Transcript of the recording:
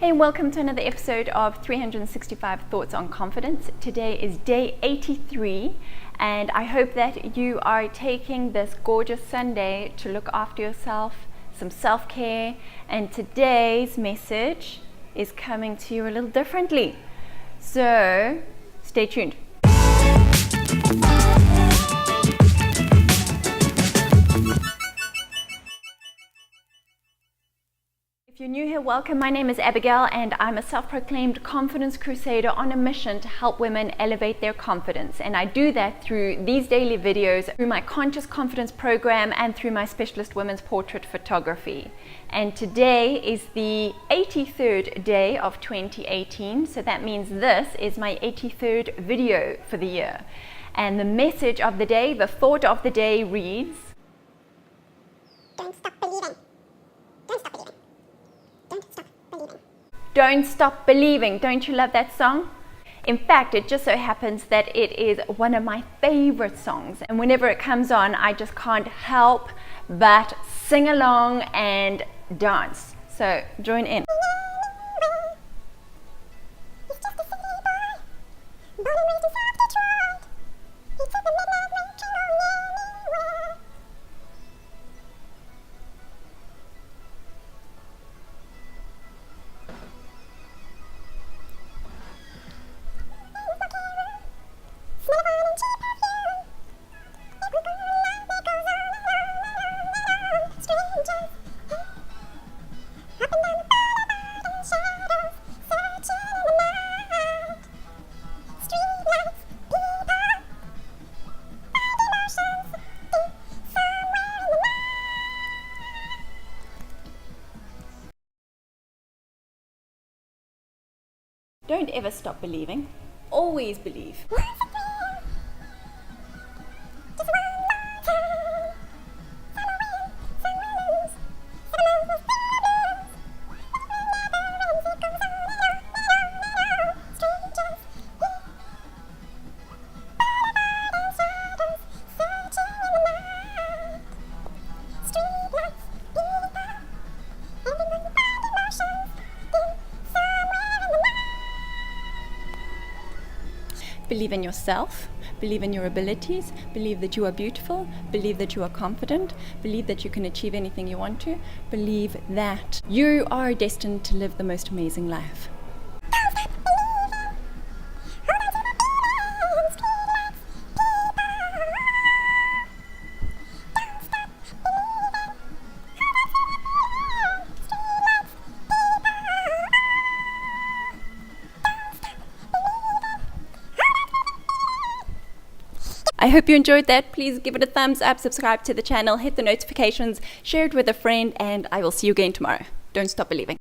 Hey, and welcome to another episode of 365 Thoughts on Confidence. Today is day 83, and I hope that you are taking this gorgeous Sunday to look after yourself, some self-care, and today's message is coming to you a little differently. So, stay tuned. If you're new here, welcome. My name is Abigail and I'm a self-proclaimed confidence crusader on a mission to help women elevate their confidence. And I do that through these daily videos, through my Conscious Confidence program, and through my Specialist Women's Portrait Photography. And today is the 83rd day of 2018, so that means this is my 83rd video for the year. And the message of the day, the thought of the day reads, Don't stop believing. Don't stop believing. Don't stop believing. Don't stop believing. Don't you love that song? In fact, it just so happens that it is one of my favorite songs, and whenever it comes on, I just can't help but sing along and dance. So join in. He's just a city boy, born and raised in South Detroit. He took the midnight rain train going anywhere. Smell of wine and cheap perfume. It will go on, it goes on and on and on. Strangers, up and down the boulevard in shadows, searching in the night. Streetlights, people, find emotions deep somewhere in the night. Don't ever stop believing. Always believe. Once a dream, just one long time. Some will win, some will lose, some of us will sing the blues. But it never ends, it goes on and on and on and on. Strangers, boulevard and shadows, searching in the night. Streetlights, people, everyone find emotions deep somewhere in the night. Believe in yourself, believe in your abilities, believe that you are beautiful, believe that you are confident, believe that you can achieve anything you want to, believe that you are destined to live the most amazing life. Don't stop believing. Hold on to the feeling. Streetlights, people. Don't stop believing. Hold on to the feeling. Streetlights, people. Don't stop believing. Hold on to the feeling. I hope you enjoyed that. Please give it a thumbs up, subscribe to the channel, hit the notifications, share it with a friend, and I will see you again tomorrow. Don't stop believing.